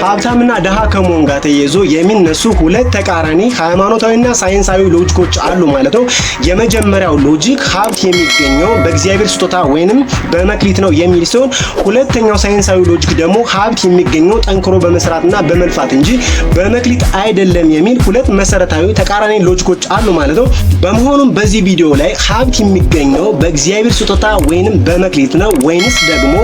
ሀብታምና ድሃ ከመሆን ጋር ተያይዞ የሚነሱ ሁለት ተቃራኒ ሃይማኖታዊና ሳይንሳዊ ሎጂኮች አሉ ማለት ነው። የመጀመሪያው ሎጂክ ሀብት የሚገኘው በእግዚአብሔር ስጦታ ወይንም በመክሊት ነው የሚል ሲሆን፣ ሁለተኛው ሳይንሳዊ ሎጂክ ደግሞ ሀብት የሚገኘው ጠንክሮ በመስራትና በመልፋት እንጂ በመክሊት አይደለም የሚል ሁለት መሰረታዊ ተቃራኒ ሎጂኮች አሉ ማለት ነው። በመሆኑም በዚህ ቪዲዮ ላይ ሀብት የሚገኘው በእግዚአብሔር ስጦታ ወይንም በመክሊት ነው ወይንስ ደግሞ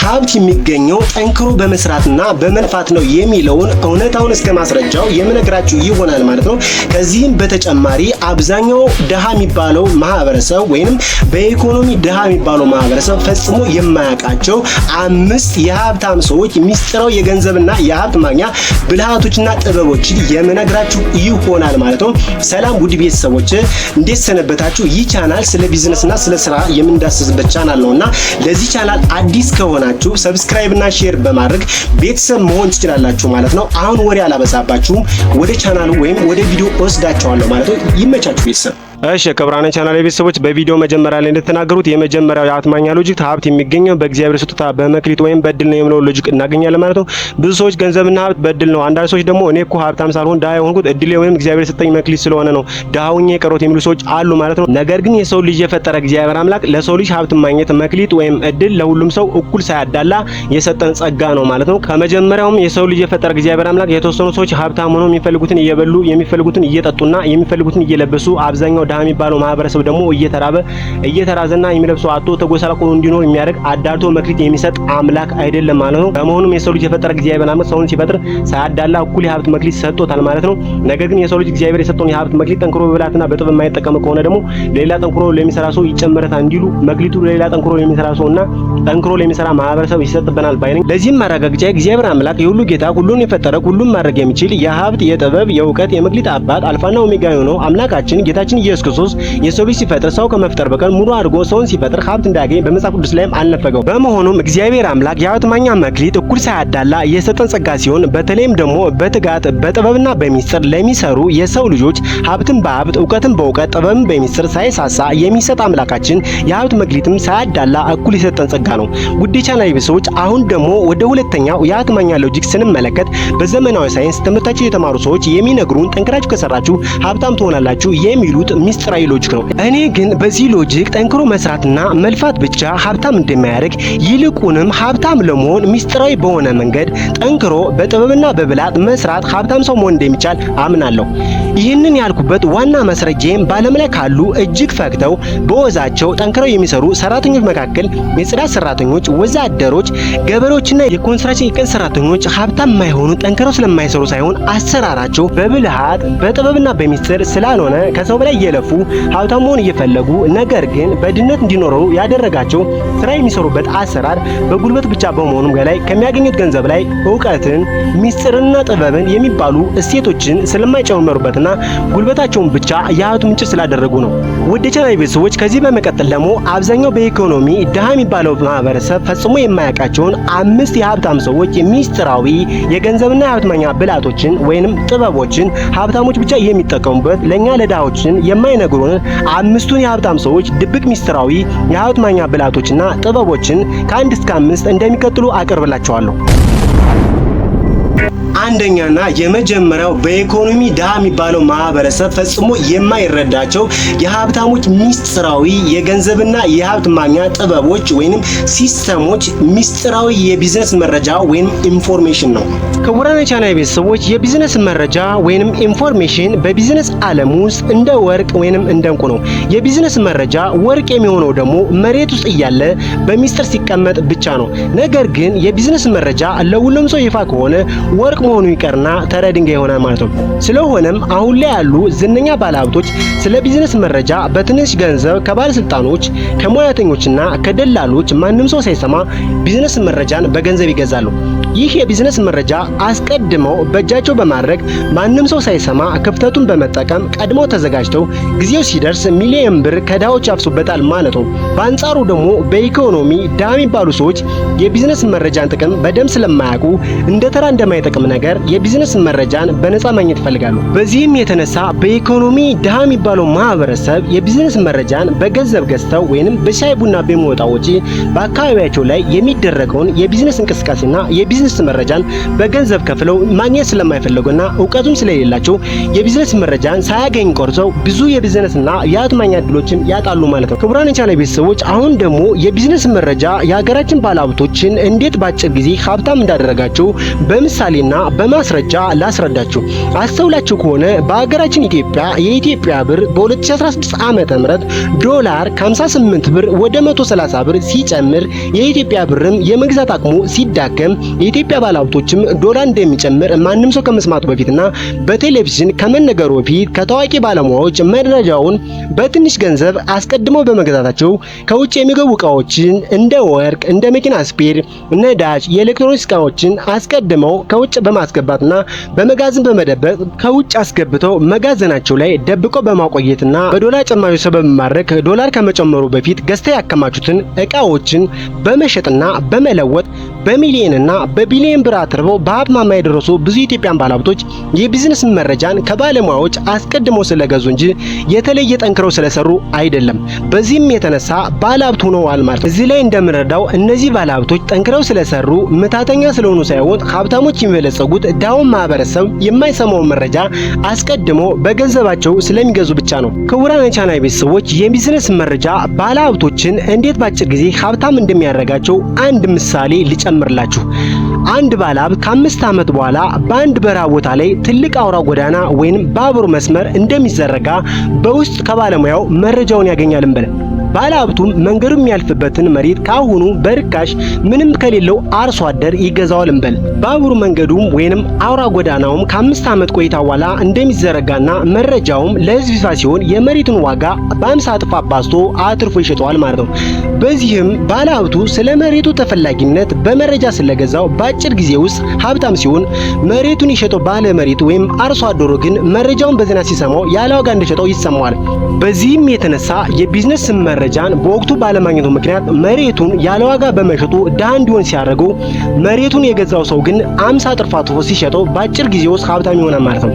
ሀብት የሚገኘው ጠንክሮ በመስራትና በመልፋት ነው የሚለውን እውነታውን እስከ ማስረጃው የምነግራችሁ ይሆናል ማለት ነው። ከዚህም በተጨማሪ አብዛኛው ድሃ የሚባለው ማህበረሰብ ወይንም በኢኮኖሚ ድሃ የሚባለው ማህበረሰብ ፈጽሞ የማያውቃቸው 5 የሀብታም ሰዎች ሚስጥራዊ የገንዘብና የሀብት ማግኛ ብልሃቶችና ጥበቦችን የምነግራችሁ ይሆናል ማለት ነው። ሰላም ውድ ቤተሰቦች እንዴት ሰነበታችሁ? ይህ ቻናል ስለ ቢዝነስና ስለ ስራ የምንዳስስበት ቻናል ነውና ለዚህ ቻናል አዲስ ከሆናችሁ ሰብስክራይብ እና ሼር በማድረግ ቤተሰብ መሆን ትችላላችሁ ማለት ነው። አሁን ወሬ አላበዛባችሁም፣ ወደ ቻናሉ ወይም ወደ ቪዲዮ ወስዳችኋለሁ ማለት ነው። ይመቻችሁ ቤተሰብ። እሺ ክቡራን ቻናል ቤተሰቦች በቪዲዮ መጀመሪያ ላይ እንደተናገሩት የመጀመሪያው የሀብት ማግኛ ሎጂክ ሀብት የሚገኘው በእግዚአብሔር ስጦታ በመክሊት ወይም በእድል ነው የሚለው ሎጂክ እናገኛለን ማለት ነው። ብዙ ሰዎች ገንዘብና ሀብት በእድል ነው፣ አንዳንድ ሰዎች ደግሞ እኔ እኮ ሀብታም ሳልሆን ድሃ የሆንኩት እድሌ ወይም እግዚአብሔር የሰጠኝ መክሊት ስለሆነ ነው ድሃውኝ የቀረሁት የሚሉ ሰዎች አሉ ማለት ነው። ነገር ግን የሰው ልጅ የፈጠረ እግዚአብሔር አምላክ ለሰው ልጅ ሀብት ማግኘት መክሊት ወይም እድል ለሁሉም ሰው እኩል ሳያዳላ የሰጠን ጸጋ ነው ማለት ነው። ከመጀመሪያውም የሰው ልጅ የፈጠረ እግዚአብሔር አምላክ የተወሰኑ ሰዎች ሀብታም ሆነው የሚፈልጉትን እየበሉ የሚፈልጉትን እየጠጡና የሚፈልጉትን እየለበሱ አብዛኛው ድሃ የሚባለው ማህበረሰብ ደግሞ እየተራዘና የሚለብሰው አጥቶ ተጎሳቁሎ እንዲኖር የሚያደርግ አዳልቶ መክሊት የሚሰጥ አምላክ አይደለም ማለት ነው። በመሆኑም የሰው ልጅ የፈጠረ እግዚአብሔር አምላክ ሰውን ሲፈጥር ሳያዳላ እኩል የሀብት መክሊት ሰጥቶታል ማለት ነው። ነገር ግን የሰው ልጅ እግዚአብሔር የሰጠውን የሀብት መክሊት ጠንክሮ በብልሃትና በጥበብ የማይጠቀም ከሆነ ደግሞ ሌላ ጠንክሮ ለሚሰራ ሰው ይጨመረታል እንዲሉ መክሊቱ ሌላ ጠንክሮ ለሚሰራ ሰውና ጠንክሮ ለሚሰራ ማህበረሰብ ይሰጥበናል ባይ ነኝ። ለዚህም ማረጋገጫ እግዚአብሔር አምላክ የሁሉ ጌታ ሁሉን የፈጠረ ሁሉን ማድረግ የሚችል የሀብት የጥበብ የእውቀት የመክሊት አባት አልፋና ኦሜጋ የሆነው አምላካችን ጌታችን ኢየሱስ ክርስቶስ የሰው ልጅ ሲፈጥር ሰው ከመፍጠር በቀር ሙሉ አድርጎ ሰውን ሲፈጥር ሀብት እንዳያገኝ በመጽሐፍ ቅዱስ ላይም አልነፈገው። በመሆኑም እግዚአብሔር አምላክ የሀብት ማግኛ መክሊት እኩል ሳያዳላ የሰጠን ጸጋ ሲሆን በተለይም ደግሞ በትጋት በጥበብና በሚስጥር ለሚሰሩ የሰው ልጆች ሀብትን በሀብት እውቀትን በእውቀት ጥበብን በሚስጥር ሳይሳሳ የሚሰጥ አምላካችን የሀብት መክሊትም ሳያዳላ እኩል የሰጠን ጸጋ ነው። ውድ ቻናል ቤተሰቦች አሁን ደግሞ ወደ ሁለተኛው የሀብት ማግኛ ሎጂክ ስንመለከት በዘመናዊ ሳይንስ ትምህርታቸው የተማሩ ሰዎች የሚነግሩን ጠንክራችሁ ከሰራችሁ ሀብታም ትሆናላችሁ የሚሉት ሚስጥራዊ ሎጂክ ነው። እኔ ግን በዚህ ሎጂክ ጠንክሮ መስራትና መልፋት ብቻ ሀብታም እንደማያደርግ ይልቁንም ሀብታም ለመሆን ሚስጥራዊ በሆነ መንገድ ጠንክሮ በጥበብና በብልሃት መስራት ሀብታም ሰው መሆን እንደሚቻል አምናለሁ። ይህንን ያልኩበት ዋና ማስረጃዬም በዓለም ላይ ካሉ እጅግ ፈግተው በወዛቸው ጠንክረው የሚሰሩ ሰራተኞች መካከል የጽዳት ሰራተኞች፣ ወዛደሮች፣ ገበሬዎችና የኮንስትራክሽን የቀን ሰራተኞች ሀብታም የማይሆኑ ጠንክረው ስለማይሰሩ ሳይሆን አሰራራቸው በብልሃት በጥበብና በሚስጥር ስላልሆነ ከሰው በላይ እየለፉ ሀብታም መሆን እየፈለጉ ነገር ግን በድህነት እንዲኖሩ ያደረጋቸው ስራ የሚሰሩበት አሰራር በጉልበት ብቻ በመሆኑም በላይ ከሚያገኙት ገንዘብ ላይ እውቀትን፣ ሚስጥርና ጥበብን የሚባሉ እሴቶችን ስለማይጨምሩበትና ጉልበታቸውን ብቻ የሀብቱ ምንጭ ስላደረጉ ነው። ውድ ቻናል ቤተሰቦች ከዚህ በመቀጠል ደግሞ አብዛኛው በኢኮኖሚ ድሃ የሚባለው ማህበረሰብ ፈጽሞ የማያውቃቸውን 5 የሀብታም ሰዎች ሚስጥራዊ የገንዘብና የሀብት ማግኛ ብልሃቶችን ወይንም ጥበቦችን ሀብታሞች ብቻ የሚጠቀሙበት ለኛ ለድሃዎችን የማይነግሩን 5ቱን የሀብታም ሰዎች ድብቅ ሚስጥራዊ የሀብት ማግኛ ብልሃቶችና ጥበቦችን ከ1 እስከ 5 እንደሚከተሉ አቀርብላችኋለሁ። አንደኛና የመጀመሪያው በኢኮኖሚ ድሃ የሚባለው ማህበረሰብ ፈጽሞ የማይረዳቸው የሀብታሞች ሚስጥራዊ የገንዘብና የሀብት ማግኛ ጥበቦች ወይንም ሲስተሞች ሚስጥራዊ የቢዝነስ መረጃ ወይንም ኢንፎርሜሽን ነው። ክቡራን የቻናል ቤተሰቦች የቢዝነስ መረጃ ወይንም ኢንፎርሜሽን በቢዝነስ ዓለም ውስጥ እንደ ወርቅ ወይንም እንደ ዕንቁ ነው። የቢዝነስ መረጃ ወርቅ የሚሆነው ደግሞ መሬት ውስጥ እያለ በሚስጥር ሲቀመጥ ብቻ ነው። ነገር ግን የቢዝነስ መረጃ ለሁሉም ሰው ይፋ ከሆነ ወርቅ መሆኑ ይቀርና ተራ ድንጋይ ይሆናል ማለት ነው። ስለሆነም አሁን ላይ ያሉ ዝነኛ ባለሀብቶች ስለ ቢዝነስ መረጃ በትንሽ ገንዘብ ከባለስልጣኖች ከሙያተኞችና ከደላሎች ማንም ሰው ሳይሰማ ቢዝነስ መረጃን በገንዘብ ይገዛሉ። ይህ የቢዝነስ መረጃ አስቀድመው በእጃቸው በማድረግ ማንም ሰው ሳይሰማ ክፍተቱን በመጠቀም ቀድመው ተዘጋጅተው ጊዜው ሲደርስ ሚሊዮን ብር ከድሃዎች ያፍሱበታል ማለት ነው። በአንጻሩ ደግሞ በኢኮኖሚ ድሃ የሚባሉ ሰዎች የቢዝነስ መረጃን ጥቅም በደንብ ስለማያውቁ እንደ ተራ እንደማይጠቅም ነገር የቢዝነስ መረጃን በነፃ ማግኘት ይፈልጋሉ። በዚህም የተነሳ በኢኮኖሚ ድሃ የሚባለው ማህበረሰብ የቢዝነስ መረጃን በገንዘብ ገዝተው ወይንም በሻይ ቡና በሚወጣው ወጪ በአካባቢያቸው ላይ የሚደረገውን የቢዝነስ እንቅስቃሴና የቢዝነስ መረጃን በገንዘብ ከፍለው ማግኘት ስለማይፈልጉና እውቀቱም ስለሌላቸው የቢዝነስ መረጃን ሳያገኝ ቆርጠው ብዙ የቢዝነስና የሀብት ማግኛ እድሎችን ያጣሉ ማለት ነው። ክቡራን የቻናሌ ቤተሰቦች አሁን ደግሞ የቢዝነስ መረጃ የሀገራችን ባለሀብቶችን እንዴት ባጭር ጊዜ ሀብታም እንዳደረጋቸው በምሳሌና በማስረጃ ላስረዳችሁ። አስተውላችሁ ከሆነ በሀገራችን ኢትዮጵያ የኢትዮጵያ ብር በ2016 ዓመተ ምህረት ዶላር ከ58 ብር ወደ 130 ብር ሲጨምር የኢትዮጵያ ብርም የመግዛት አቅሙ ሲዳከም የኢትዮጵያ ባለሀብቶችም ዶላር እንደሚጨምር ማንም ሰው ከመስማቱ በፊትና በቴሌቪዥን ከመነገሩ በፊት ከታዋቂ ባለሙያዎች መረጃውን በትንሽ ገንዘብ አስቀድመው በመግዛታቸው ከውጭ የሚገቡ እቃዎችን እንደ ወርቅ፣ እንደ መኪና ስፔር፣ ነዳጅ፣ የኤሌክትሮኒክስ እቃዎችን አስቀድመው ከውጭ በማስገባትና በመጋዘን በመደበቅ ከውጭ አስገብተው መጋዘናቸው ላይ ደብቀው በማቆየትና በዶላር ጭማሪ ሰበብ በማድረግ ዶላር ከመጨመሩ በፊት ገዝተው ያከማቹትን እቃዎችን በመሸጥና በመለወጥ በሚሊዮንና በቢሊዮን ብር አትርፈው በሀብት ማማ የደረሱ ብዙ ኢትዮጵያን ባለሀብቶች የቢዝነስ መረጃን ከባለሙያዎች አስቀድመው ስለገዙ እንጂ የተለየ ጠንክረው ስለሰሩ አይደለም። በዚህም የተነሳ ባለሀብት ሆነዋል ማለት። እዚህ ላይ እንደምንረዳው እነዚህ ባለሀብቶች ጠንክረው ስለሰሩ ምታተኛ ስለሆኑ ሳይሆን ሀብታሞች የሚበለጸጉት ድሃውን ማህበረሰብ የማይሰማውን መረጃ አስቀድመው በገንዘባቸው ስለሚገዙ ብቻ ነው። ክቡራን የቻናሌ ቤተሰቦች የቢዝነስ መረጃ ባለሀብቶችን እንዴት ባጭር ጊዜ ሀብታም እንደሚያደርጋቸው አንድ ምሳሌ ልጨምርላችሁ። አንድ ባለሀብት ከ5 ዓመት በኋላ በአንድ በረሃ ቦታ ላይ ትልቅ አውራ ጎዳና ወይም ባቡር መስመር እንደሚዘረጋ በውስጥ ከባለሙያው መረጃውን ያገኛል እንበል። ባለሀብቱም መንገዱ የሚያልፍበትን መሬት ካሁኑ በርካሽ ምንም ከሌለው አርሶ አደር ይገዛዋል እንበል። ባቡር መንገዱም ወይንም አውራ ጎዳናውም ከ5 ዓመት ቆይታ በኋላ እንደሚዘረጋና መረጃውም ለህዝብ ይፋ ሲሆን የመሬቱን ዋጋ በ50 እጥፍ አባዝቶ አትርፎ ይሸጠዋል ማለት ነው። በዚህም ባለሀብቱ ስለ መሬቱ ተፈላጊነት በመረጃ ስለገዛው በአጭር ጊዜ ውስጥ ሀብታም ሲሆን፣ መሬቱን የሸጠው ባለ መሬቱ ወይም አርሶ አደሩ ግን መረጃውን በዜና ሲሰማው ያለ ዋጋ እንደሸጠው ይሰማዋል። በዚህም የተነሳ የቢዝነስ መረጃን በወቅቱ ባለማግኘቱ ምክንያት መሬቱን ያለ ዋጋ በመሸጡ ድሃ እንዲሆን ሲያደርገው፣ መሬቱን የገዛው ሰው ግን 50 እጥፍ አትርፎ ሲሸጠው በአጭር ጊዜ ውስጥ ሀብታም ይሆናል ማለት ነው።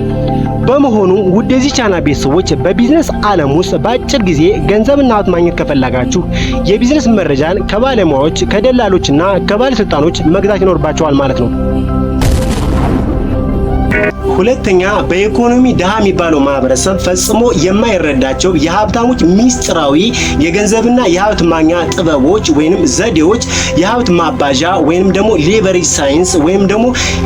በመሆኑ ውድ የዚህ ቻናል ቤተሰቦች በቢዝነስ ዓለም ውስጥ በአጭር ጊዜ ገንዘብና ሀብት ማግኘት ከፈለጋችሁ የቢዝነስ መረጃን ከባለሙያዎች ከደላሎችና ከባለስልጣኖች መግዛት ይኖርባቸዋል ማለት ነው። ሁለተኛ በኢኮኖሚ ድሃ የሚባለው ማህበረሰብ ፈጽሞ የማይረዳቸው የሀብታሞች ሚስጥራዊ የገንዘብና የሀብት ማግኛ ጥበቦች ወይንም ዘዴዎች የሀብት ማባዣ ወይንም ደግሞ ሌቨሬጅ ሳይንስ ወይንም ደግሞ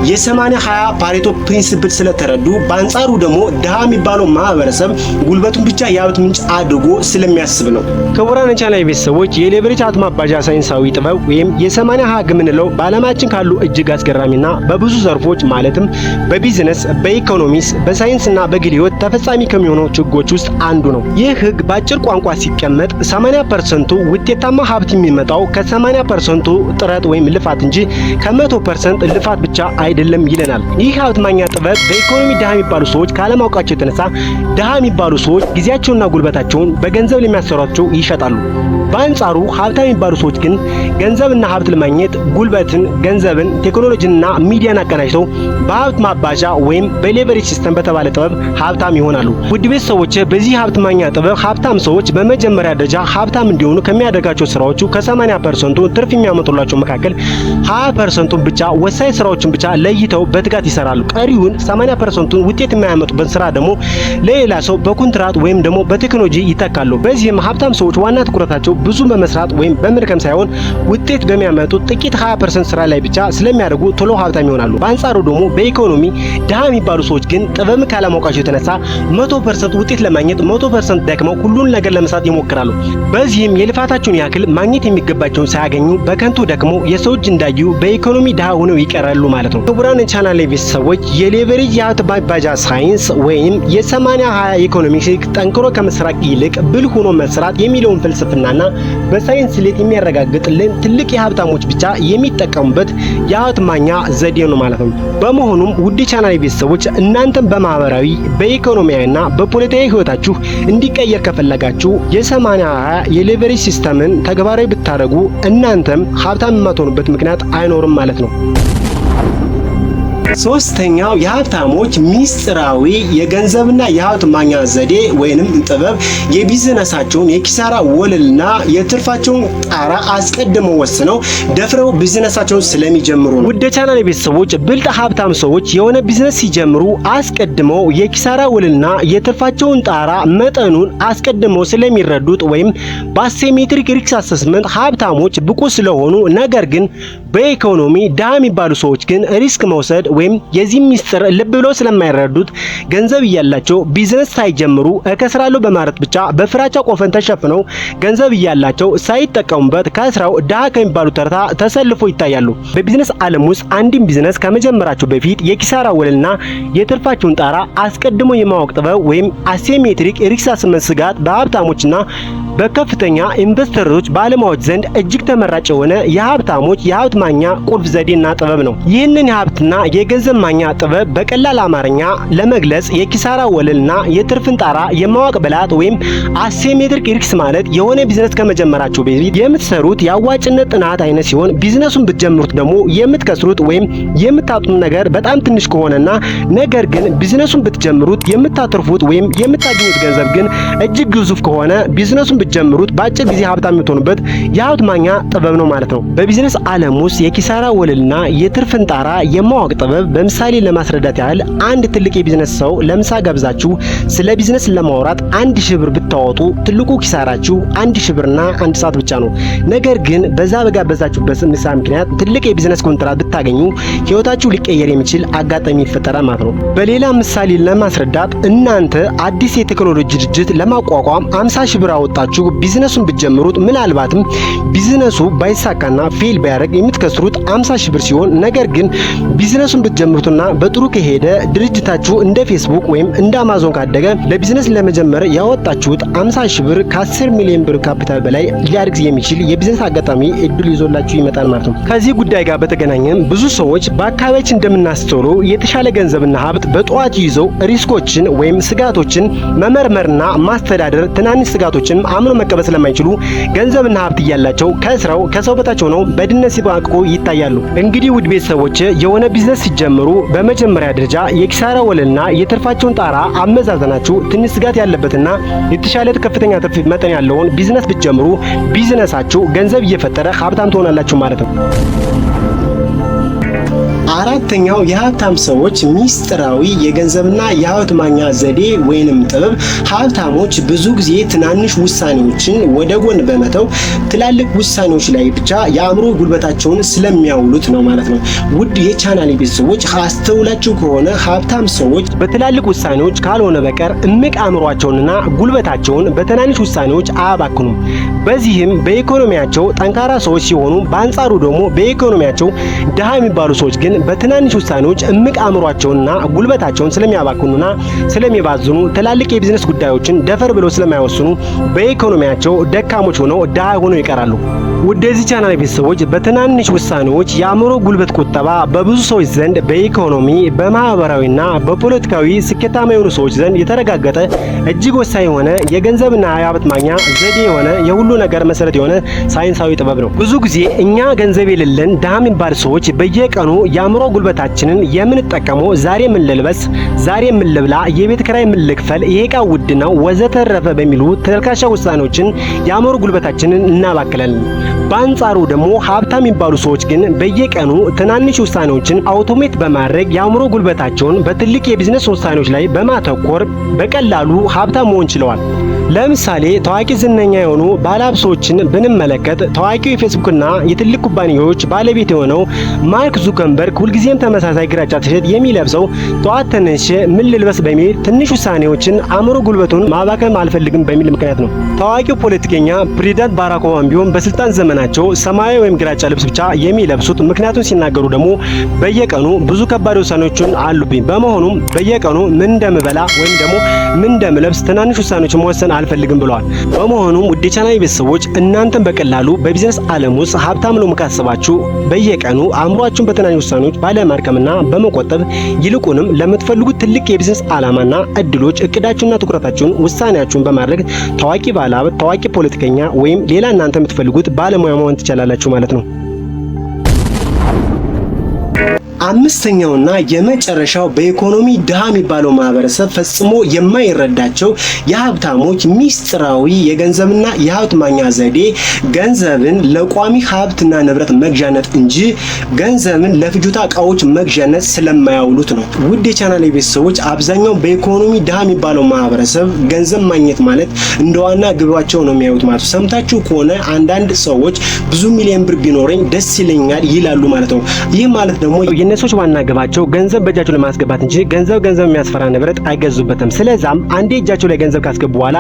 የ80-20 ፓሬቶ ፕሪንሲፕል ስለተረዱ፣ በአንጻሩ ደግሞ ድሃ የሚባለው ማህበረሰብ ጉልበቱን ብቻ የሀብት ምንጭ አድርጎ ስለሚያስብ ነው። ክቡራን የቻናሌ ቤተሰቦች የሌቨሬጅ ሀብት ማባዣ ሳይንሳዊ ጥበብ ወይም የ80-20 የምንለው በዓለማችን ካሉ እጅግ አስገራሚና በብዙ ዘርፎች ማለትም በቢዝነስ፣ በኢኮኖሚክስ፣ በሳይንስና በግል ህይወት ተፈጻሚ ከሚሆኑ ህጎች ውስጥ አንዱ ነው። ይህ ህግ በአጭር ቋንቋ ሲቀመጥ 80% ውጤታማ ሀብት የሚመጣው ከ80% ጥረት ወይም ልፋት እንጂ ከ100% ልፋት ብቻ አይደለም ይለናል። ይህ ሀብት ማግኛ ጥበብ በኢኮኖሚ ድሃ የሚባሉ ሰዎች ካለማወቃቸው የተነሳ ድሃ የሚባሉ ሰዎች ጊዜያቸውና ጉልበታቸውን በገንዘብ ለሚያሰሯቸው ይሸጣሉ። በአንጻሩ ሀብታም የሚባሉ ሰዎች ግን ገንዘብና ሀብት ለማግኘት ጉልበትን፣ ገንዘብን፣ ቴክኖሎጂንና ሚዲያን አቀናጅተው በሀብት ማባዣ ወይም በሌቨሬጅ ሲስተም በተባለ ጥበብ ሀብታም ይሆናሉ። ውድ ቤተሰቦች በዚህ ሀብት ማግኛ ጥበብ ሀብታም ሰዎች በመጀመሪያ ደረጃ ሀብታም እንዲሆኑ ከሚያደርጋቸው ስራዎቹ ከ80% ትርፍ የሚያመጡላቸው መካከል 20% ብቻ ወሳኝ ስራዎችን ብቻ ለይተው በትጋት ይሰራሉ። ቀሪውን 80% ውጤት የማያመጡበት ስራ ደግሞ ለሌላ ሰው በኮንትራት ወይም ደግሞ በቴክኖሎጂ ይተካሉ። በዚህም ሀብታም ሰዎች ዋና ትኩረታቸው ብዙ በመስራት ወይም በመድከም ሳይሆን ውጤት በሚያመጡ ጥቂት 20% ስራ ላይ ብቻ ስለሚያደርጉ ቶሎ ሀብታም ይሆናሉ። በአንጻሩ ደግሞ በኢኮኖሚ ድሃ የሚባሉ ሰዎች ግን ጥበብን ካለማወቃቸው የተነሳ 100% ውጤት ለማግኘት 100% ደክመው ሁሉን ነገር ለመስራት ይሞክራሉ። በዚህም የልፋታቸውን ያክል ማግኘት የሚገባቸውን ሳያገኙ በከንቱ ደክመው የሰው እጅ እንዳዩ በኢኮኖሚ ድሃ ሆነው ይቀራሉ ማለት ነው። ክቡራን የቻናሌ ቤተሰቦች የሌቨሬጅ የሀብት ማባዣ ሳይንስ ወይም የ80-20 ኢኮኖሚክስ ጠንክሮ ከመስራት ይልቅ ብልህ ሆኖ መስራት የሚለውን ፍልስፍናና በሳይንስ ስሌት የሚያረጋግጥልን ትልቅ የሀብታሞች ብቻ የሚጠቀሙበት የሀብት ማግኛ ዘዴ ነው ማለት ነው። በመሆኑም ውድ ቻናሌ ቤተሰቦች እናንተም በማህበራዊ በኢኮኖሚያዊና በፖለቲካዊ ህይወታችሁ እንዲቀየር ከፈለጋችሁ የ80-20 የሌቨሬጅ ሲስተምን ተግባራዊ ብታደርጉ እናንተም ሀብታም የማትሆኑበት ምክንያት አይኖርም ማለት ነው። ሶስተኛው የሀብታሞች ሚስጥራዊ የገንዘብና የሀብት ማግኛ ዘዴ ወይንም ጥበብ የቢዝነሳቸውን የኪሳራ ወለልና የትርፋቸውን ጣራ አስቀድመው ወስነው ደፍረው ቢዝነሳቸውን ስለሚጀምሩ ነው። ውድ ቻናል ቤተሰቦች ብልጥ ሀብታም ሰዎች የሆነ ቢዝነስ ሲጀምሩ አስቀድመው የኪሳራ ወለልና የትርፋቸውን ጣራ መጠኑን አስቀድመው ስለሚረዱት ወይም በአሴሜትሪክ ሪስክ አሰስመንት ሀብታሞች ብቁ ስለሆኑ፣ ነገር ግን በኢኮኖሚ ድሃ የሚባሉ ሰዎች ግን ሪስክ መውሰድ ወይም የዚህ ሚስጥር ልብ ብለው ስለማይረዱት ገንዘብ እያላቸው ቢዝነስ ሳይጀምሩ እከስራለሁ በማለት ብቻ በፍራቻ ቆፈን ተሸፍነው ገንዘብ እያላቸው ሳይጠቀሙበት ከስራው ድሃ ከሚባሉ ተርታ ተሰልፎ ይታያሉ። በቢዝነስ ዓለም ውስጥ አንድን ቢዝነስ ከመጀመራቸው በፊት የኪሳራ ወለልና የትርፋቸውን ጣራ አስቀድሞ የማወቅ ጥበብ ወይም አሴሜትሪክ ሪስክ አሰስመንት ስጋት በሀብታሞችና በከፍተኛ ኢንቨስተሮች ባለሙያዎች ዘንድ እጅግ ተመራጭ የሆነ የሀብታሞች የሀብት ማግኛ ቁልፍ ዘዴና ጥበብ ነው። ይህንን የሀብትና የገንዘብ ማግኛ ጥበብ በቀላል አማርኛ ለመግለጽ የኪሳራ ወለልና የትርፍን ጣራ የማወቅ ብልሃት ወይም አሴሜትሪክ ሪስክ ማለት የሆነ ቢዝነስ ከመጀመራችሁ በፊት የምትሰሩት የአዋጭነት ጥናት አይነት ሲሆን ቢዝነሱን ብትጀምሩት ደግሞ የምትከስሩት ወይም የምታጡት ነገር በጣም ትንሽ ከሆነና ነገር ግን ቢዝነሱን ብትጀምሩት የምታተርፉት ወይም የምታገኙት ገንዘብ ግን እጅግ ግዙፍ ከሆነ ቢዝነሱን ብትጀምሩት በአጭር ጊዜ ሀብታም የምትሆኑበት የሀብት ማግኛ ጥበብ ነው ማለት ነው። በቢዝነስ ዓለም ውስጥ የኪሳራ ወለልና የትርፍን ጣራ የማወቅ ጥበብ በምሳሌ ለማስረዳት ያህል አንድ ትልቅ የቢዝነስ ሰው ለምሳ ጋብዛችሁ ስለ ቢዝነስ ለማውራት 1000 ብር ብታወጡ ትልቁ ኪሳራችሁ 1000 ብርና 1 ሰዓት ብቻ ነው። ነገር ግን በዛ በጋበዛችሁበት ምሳ ምክንያት ትልቅ የቢዝነስ ኮንትራት ብታገኙ ህይወታችሁ ሊቀየር የሚችል አጋጣሚ ይፈጠራል ማለት ነው። በሌላ ምሳሌ ለማስረዳት እናንተ አዲስ የቴክኖሎጂ ድርጅት ለማቋቋም 50,000 ብር አወጣችሁ ቢዝነሱን ብትጀምሩት ምናልባትም ቢዝነሱ ባይሳካና ፌል ቢያደርግ የምትከስሩት 50,000 ብር ሲሆን፣ ነገር ግን ቢዝነሱን ብትጀምሩትና በጥሩ ከሄደ ድርጅታችሁ እንደ ፌስቡክ ወይም እንደ አማዞን ካደገ ለቢዝነስ ለመጀመር ያወጣችሁት 50,000 ብር ከ10 ሚሊዮን ብር ካፒታል በላይ ሊያድግ የሚችል የቢዝነስ አጋጣሚ እድል ይዞላችሁ ይመጣል ማለት ነው። ከዚህ ጉዳይ ጋር በተገናኘም ብዙ ሰዎች በአካባቢያችን እንደምናስተውለው የተሻለ ገንዘብና ሀብት በጠዋት ይዘው ሪስኮችን ወይም ስጋቶችን መመርመርና ማስተዳደር ትናንሽ ስጋቶችን አምኖ መቀበል ስለማይችሉ ገንዘብና ሀብት እያላቸው ከስራው ከሰው በታች ሆነው በድነት ሲባቅቁ ይታያሉ። እንግዲህ ውድ ቤተሰቦች የሆነ ቢዝነስ ሲጀምሩ በመጀመሪያ ደረጃ የኪሳራ ወለልና የትርፋቸውን ጣራ አመዛዘናችሁ ትንሽ ስጋት ያለበትና የተሻለ ከፍተኛ ትርፍ መጠን ያለውን ቢዝነስ ብትጀምሩ ቢዝነሳችሁ ገንዘብ እየፈጠረ ሀብታም ትሆናላችሁ ማለት ነው። አራተኛው የሀብታም ሰዎች ሚስጥራዊ የገንዘብና የሀብት ማግኛ ዘዴ ወይንም ጥበብ ሀብታሞች ብዙ ጊዜ ትናንሽ ውሳኔዎችን ወደ ጎን በመተው ትላልቅ ውሳኔዎች ላይ ብቻ የአእምሮ ጉልበታቸውን ስለሚያውሉት ነው ማለት ነው። ውድ የቻናሌ ቤተሰቦች አስተውላችሁ ከሆነ ሀብታም ሰዎች በትላልቅ ውሳኔዎች ካልሆነ በቀር እምቅ አእምሯቸውንና ጉልበታቸውን በትናንሽ ውሳኔዎች አያባክኑም። በዚህም በኢኮኖሚያቸው ጠንካራ ሰዎች ሲሆኑ፣ በአንጻሩ ደግሞ በኢኮኖሚያቸው ድሃ የሚባሉ ሰዎች ግን በትናንሽ ውሳኔዎች እምቅ አእምሯቸውንና ጉልበታቸውን ስለሚያባክኑና ስለሚባዝኑ ትላልቅ የቢዝነስ ጉዳዮችን ደፈር ብለው ስለማይወስኑ በኢኮኖሚያቸው ደካሞች ሆነው ድሃ ሆነው ይቀራሉ። ውድ የዚህ ቻናል ቤተሰቦች በትናንሽ ውሳኔዎች የአእምሮ ጉልበት ቁጠባ በብዙ ሰዎች ዘንድ በኢኮኖሚ በማህበራዊና በፖለቲካዊ ስኬታማ የሆኑ ሰዎች ዘንድ የተረጋገጠ እጅግ ወሳኝ የሆነ የገንዘብና የሀብት ማግኛ ዘዴ የሆነ የሁሉ ነገር መሰረት የሆነ ሳይንሳዊ ጥበብ ነው። ብዙ ጊዜ እኛ ገንዘብ የሌለን ድሃ የሚባል ሰዎች በየቀኑ የአእምሮ ጉልበታችንን የምንጠቀመው ዛሬ ምን ልልበስ፣ ዛሬ ምን ልብላ፣ የቤት ኪራይ ምን ልክፈል፣ ይሄ ዕቃ ውድ ነው ወዘተረፈ በሚሉ ተልካሻ ውሳኔዎችን የአእምሮ ጉልበታችንን እናባክላለን። በአንጻሩ ደግሞ ሀብታም የሚባሉ ሰዎች ግን በየቀኑ ትናንሽ ውሳኔዎችን አውቶሜት በማድረግ የአእምሮ ጉልበታቸውን በትልቅ የቢዝነስ ውሳኔዎች ላይ በማተኮር በቀላሉ ሀብታም መሆን ችለዋል። ለምሳሌ ታዋቂ ዝነኛ የሆኑ ባለሀብቶችን ብንመለከት ታዋቂው የፌስቡክና የትልቅ ኩባንያዎች ባለቤት የሆነው ማርክ ዙከንበርግ ሁልጊዜም ተመሳሳይ ግራጫ ቲሸርት የሚለብሰው ጠዋት ተነስቼ ምን ልልበስ በሚል ትንሽ ውሳኔዎችን አእምሮ ጉልበቱን ማባከን አልፈልግም በሚል ምክንያት ነው። ታዋቂው ፖለቲከኛ ፕሬዝዳንት ባራክ ኦባማ ቢሆን በስልጣን ዘመናቸው ሰማያዊ ወይም ግራጫ ልብስ ብቻ የሚለብሱት ምክንያቱም ሲናገሩ ደግሞ በየቀኑ ብዙ ከባድ ውሳኔዎችን አሉብኝ፣ በመሆኑም በየቀኑ ምን እንደምበላ ወይም ደግሞ ምን እንደምለብስ ትናንሽ ውሳኔዎችን መወሰን አልፈልግም ብለዋል። በመሆኑም ውድ የቻናሌ ቤተሰቦች እናንተም በቀላሉ በቢዝነስ ዓለም ውስጥ ሀብታም ለመሆን ካሰባችሁ በየቀኑ አእምሯችሁን በትናንሽ ውሳኔዎች ባለማድከምና በመቆጠብ ይልቁንም ለምትፈልጉት ትልቅ የቢዝነስ ዓላማና እድሎች እቅዳችሁንና ትኩረታችሁን ውሳኔያችሁን በማድረግ ታዋቂ ባለሀብት፣ ታዋቂ ፖለቲከኛ ወይም ሌላ እናንተ የምትፈልጉት ባለሙያ መሆን ትችላላችሁ ማለት ነው። አምስተኛውና የመጨረሻው በኢኮኖሚ ድሃ የሚባለው ማህበረሰብ ፈጽሞ የማይረዳቸው የሀብታሞች ሚስጥራዊ የገንዘብና የሀብት ማግኛ ዘዴ ገንዘብን ለቋሚ ሀብትና ንብረት መግዣነት እንጂ ገንዘብን ለፍጆታ እቃዎች መግዣነት ስለማያውሉት ነው። ውድ የቻናሌ ቤተሰቦች አብዛኛው በኢኮኖሚ ድሃ የሚባለው ማህበረሰብ ገንዘብ ማግኘት ማለት እንደዋና ግባቸው ነው የሚያዩት ማለት ነው። ሰምታችሁ ከሆነ አንዳንድ ሰዎች ብዙ ሚሊዮን ብር ቢኖረኝ ደስ ይለኛል ይላሉ ማለት ነው። ይህ ማለት ደግሞ የነሱስ ዋና ግባቸው ገንዘብ በእጃቸው ለማስገባት እንጂ ገንዘብ የሚያስፈራ ንብረት አይገዙበትም። ስለዛም አንዴ እጃቸው ላይ ገንዘብ ካስገቡ በኋላ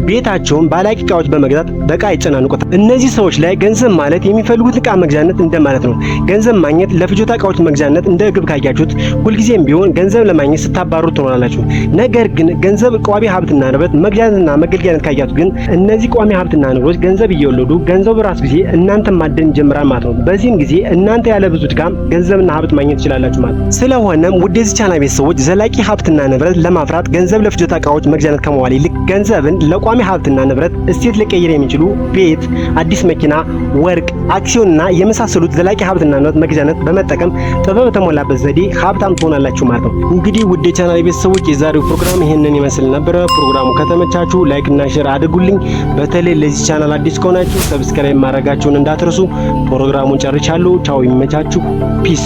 ቤታቸውን ባላቂ እቃዎች በመግዛት በቃ ይጨናንቁታል። እነዚህ ሰዎች ላይ ገንዘብ ማለት የሚፈልጉት እቃ መግዣነት እንደማለት ነው። ገንዘብ ማግኘት ለፍጆታ እቃዎች መግዣነት እንደ ግብ ካያችሁት ሁልጊዜም ቢሆን ገንዘብ ለማግኘት ስታባሩ ትኖራላችሁ። ነገር ግን ገንዘብ ቋሚ ሀብትና ንብረት መግዣትና መገልገያነት ካያችሁት ግን እነዚህ ቋሚ ሀብትና ንብረት ገንዘብ እየወለዱ ገንዘብ በራሱ ጊዜ እናንተ ማደን ይጀምራል ማለት ነው። በዚህም ጊዜ እናንተ ያለ ብዙ ድካም ገንዘብና ሀብት ማግኘት ትችላላችሁ ማለት ነው። ስለሆነም ውድ የዚህ ቻናል ቤተሰቦች ዘላቂ ሀብትና ንብረት ለማፍራት ገንዘብ ለፍጆታ እቃዎች መግዣነት ከመዋል ይልቅ ገንዘብን ለቋሚ ሀብትና ንብረት እሴት ሊቀይር የሚችሉ ቤት፣ አዲስ መኪና፣ ወርቅ፣ አክሲዮንና የመሳሰሉት ዘላቂ ሀብትና ንብረት መግዣነት በመጠቀም ጥበብ በተሞላበት ዘዴ ሀብታም ትሆናላችሁ ማለት ነው። እንግዲህ ውድ የቻናል ቤተሰቦች የዛሬው ፕሮግራም ይሄንን ይመስል ነበር። ፕሮግራሙ ከተመቻችሁ ላይክ እና ሼር አድርጉልኝ። በተለይ ለዚህ ቻናል አዲስ ከሆናችሁ ሰብስክራይብ ማድረጋችሁን እንዳትረሱ። ፕሮግራሙን ጨርሻለሁ። ቻው፣ ይመቻችሁ። ፒስ